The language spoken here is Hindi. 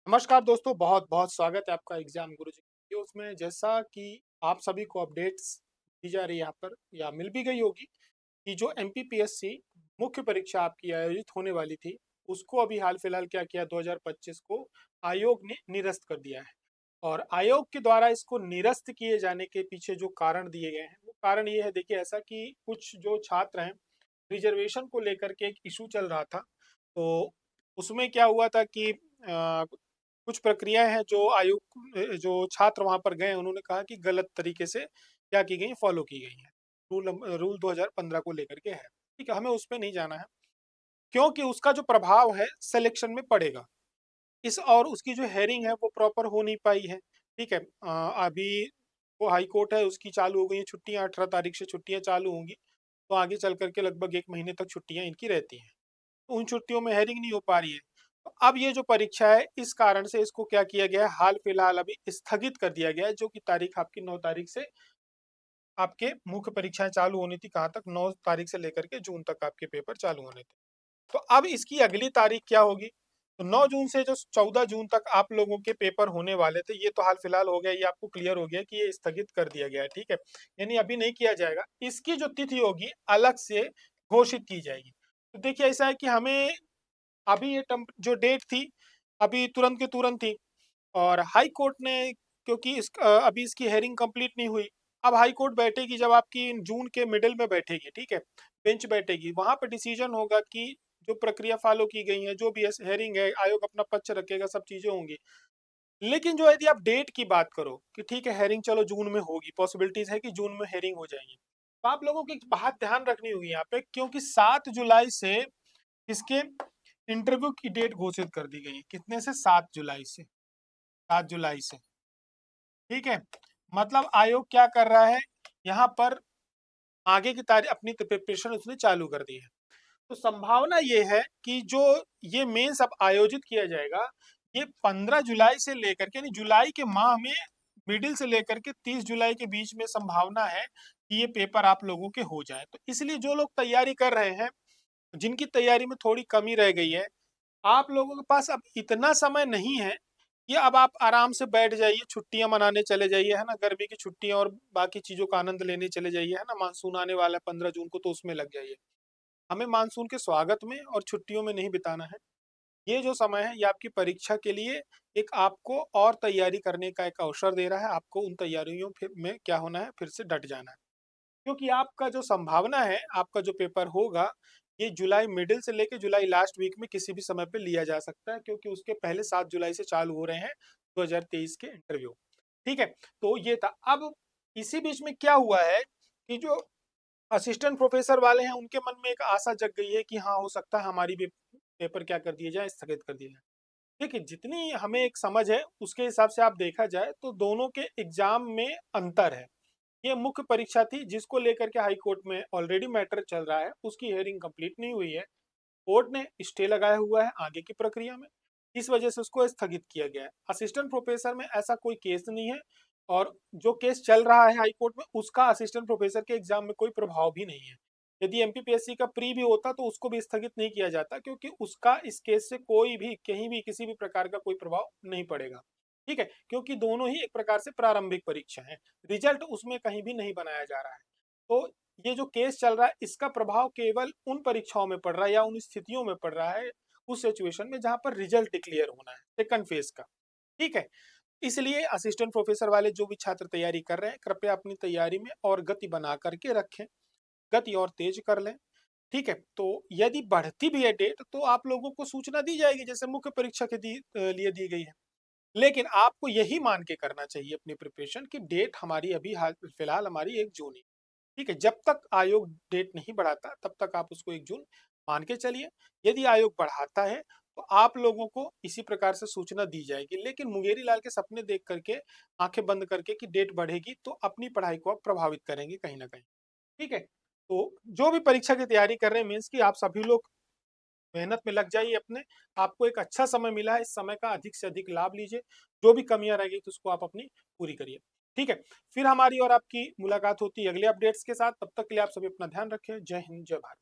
नमस्कार दोस्तों, बहुत बहुत स्वागत है आपका एग्जाम गुरुजी के उसमें। जैसा कि आप सभी को अपडेट्स दी जा रही है यहाँ पर या मिल भी गई होगी कि जो एमपीपीएससी मुख्य परीक्षा आपकी आयोजित होने वाली थी, उसको अभी हाल फिलहाल क्या किया, 2025 को आयोग ने निरस्त कर दिया है। और आयोग के द्वारा इसको निरस्त किए जाने के पीछे जो कारण दिए गए हैं, वो कारण ये है, देखिए, ऐसा कि कुछ जो छात्र हैं, रिजर्वेशन को लेकर के एक इशू चल रहा था। तो उसमें क्या हुआ था कि कुछ प्रक्रियाएं हैं जो जो छात्र वहां पर गए, उन्होंने कहा कि गलत तरीके से क्या की गई, फॉलो की गई है। रूल 2015 को लेकर के है। ठीक है, हमें उस पर नहीं जाना है, क्योंकि उसका जो प्रभाव है सिलेक्शन में पड़ेगा। इस और उसकी जो हेयरिंग है वो प्रॉपर हो नहीं पाई है। ठीक है, अभी वो हाई कोर्ट है, उसकी चालू हो गई है छुट्टियां, 18 तारीख से छुट्टियां चालू होंगी। तो आगे चल करके लगभग 1 महीने तक छुट्टियां इनकी रहती हैं। तो उन छुट्टियों में हेयरिंग नहीं हो पा रही है। तो अब ये जो परीक्षा है, इस कारण से इसको क्या किया गया है, हाल फिलहाल अभी स्थगित कर दिया गया है, जो कि तारीख आपकी 9 तारीख से आपके मुख्य परीक्षाएं चालू होनी थी। कहाँ तक, 9 तारीख से लेकर के जून तक आपके पेपर चालू होने थे। तो अब इसकी अगली तारीख क्या होगी, तो 9 जून से जो 14 जून तक आप लोगों के पेपर होने वाले थे, ये तो हाल फिलहाल हो गया, ये आपको क्लियर हो गया कि ये स्थगित कर दिया गया है। ठीक है, यानी अभी नहीं किया जाएगा। इसकी जो तिथि होगी अलग से घोषित की जाएगी। तो देखिए, ऐसा है कि हमें अभी ये जो डेट थी, अभी तुरंत के तुरंत थी। और हाई कोर्ट ने, क्योंकि अभी इसकी हेयरिंग कंप्लीट नहीं हुई, अब हाई कोर्ट बैठेगी जब आपकी जून के मिडिल में बैठेगी। ठीक है, बेंच बैठेगी, वहां पर डिसीजन होगा कि जो प्रक्रिया फॉलो की गई है, जो भी हेयरिंग है, आयोग अपना पक्ष रखेगा, सब चीजें होंगी। लेकिन जो यदि आप डेट की बात करो कि ठीक है, हेयरिंग चलो जून में होगी, पॉसिबिलिटीज है कि जून में हेयरिंग हो जाएगी, तो आप लोगों की एक बात ध्यान रखनी होगी यहाँ पे, क्योंकि 7 जुलाई से इसके इंटरव्यू की डेट घोषित कर दी गई है। कितने से, 7 जुलाई से। 7 जुलाई से, ठीक है। मतलब आयोग क्या कर रहा है यहाँ पर, आगे की तारीख अपनी प्रिपरेशन उसने चालू कर दी है। तो संभावना ये है कि जो ये मेंस अब आयोजित किया जाएगा, ये 15 जुलाई से लेकर के, यानी जुलाई के माह में मिडिल से लेकर के 30 जुलाई के बीच में संभावना है कि ये पेपर आप लोगों के हो जाए। तो इसलिए जो लोग तैयारी कर रहे हैं, जिनकी तैयारी में थोड़ी कमी रह गई है, आप लोगों के पास अब इतना समय नहीं है कि अब आप आराम से बैठ जाइए, छुट्टियां मनाने चले जाइए, है ना, गर्मी की छुट्टियां और बाकी चीजों का आनंद लेने चले जाइए, है ना। मानसून आने वाला है 15 जून को, तो उसमें लग जाइए। हमें मानसून के स्वागत में और छुट्टियों में नहीं बिताना है। ये जो समय है, ये आपकी परीक्षा के लिए एक आपको और तैयारी करने का एक अवसर दे रहा है। आपको उन तैयारियों में क्या होना है, फिर से डट जाना है। क्योंकि आपका जो संभावना है, आपका जो पेपर होगा, ये जुलाई मिडिल से लेके जुलाई लास्ट वीक में किसी भी समय पे लिया जा सकता है, क्योंकि उसके पहले 7 जुलाई से चालू हो रहे हैं 2023 के इंटरव्यू। ठीक है, तो ये था। अब इसी बीच में क्या हुआ है कि जो असिस्टेंट प्रोफेसर वाले हैं, उनके मन में एक आशा जग गई है कि हाँ, हो सकता है हमारी भी पेपर क्या कर दिए जाए, स्थगित कर दिए जाए। देखिए, जितनी हमें एक समझ है, उसके हिसाब से आप देखा जाए तो दोनों के एग्जाम में अंतर है। ये मुख्य परीक्षा थी जिसको लेकर के हाई कोर्ट में ऑलरेडी मैटर चल रहा है, उसकी हेयरिंग कंप्लीट नहीं हुई है। कोर्ट ने स्टे लगाया हुआ है आगे की प्रक्रिया में, इस वजह से उसको स्थगित किया गया है। असिस्टेंट प्रोफेसर में ऐसा कोई केस नहीं है, और जो केस चल रहा है हाई कोर्ट में, उसका असिस्टेंट प्रोफेसर के एग्जाम में कोई प्रभाव भी नहीं है। यदि एमपीपीएससी का प्री भी होता तो उसको भी स्थगित नहीं किया जाता, क्योंकि उसका इस केस से कोई भी, कहीं भी, किसी भी प्रकार का कोई प्रभाव नहीं पड़ेगा। ठीक है, क्योंकि दोनों ही एक प्रकार से प्रारंभिक परीक्षा है, रिजल्ट उसमें कहीं भी नहीं बनाया जा रहा है। तो ये जो केस चल रहा है, इसका प्रभाव केवल उन परीक्षाओं में पड़ रहा है या उन स्थितियों में पड़ रहा है, उस सिचुएशन में जहां पर रिजल्ट डिक्लेयर होना है सेकंड फेज का। ठीक है, इसलिए असिस्टेंट प्रोफेसर वाले जो भी छात्र तैयारी कर रहे हैं, कृपया अपनी तैयारी में और गति बना करके रखें, गति और तेज कर लें। ठीक है, तो यदि बढ़ती भी है डेट, तो आप लोगों को सूचना दी जाएगी, जैसे मुख्य परीक्षा के लिए दी गई है। लेकिन आपको यही मान के करना चाहिए अपनी प्रिपरेशन की डेट हमारी अभी हाल फिलहाल हमारी 1 जून ही। ठीक है, जब तक आयोग डेट नहीं बढ़ाता, तब तक आप उसको 1 जून मान के चलिए। यदि आयोग बढ़ाता है, तो आप लोगों को इसी प्रकार से सूचना दी जाएगी। लेकिन मुंगेरी लाल के सपने देख करके, आंखें बंद करके कि डेट बढ़ेगी, तो अपनी पढ़ाई को आप प्रभावित करेंगे कहीं ना कहीं। ठीक है, तो जो भी परीक्षा की तैयारी कर रहे हैं मेंस की, आप सभी लोग मेहनत में लग जाइए अपने। आपको एक अच्छा समय मिला है, इस समय का अधिक से अधिक लाभ लीजिए। जो भी कमियां रह गई तो उसको आप अपनी पूरी करिए। ठीक है, फिर हमारी और आपकी मुलाकात होती है अगले अपडेट्स के साथ। तब तक के लिए आप सभी अपना ध्यान रखें। जय हिंद, जय भारत।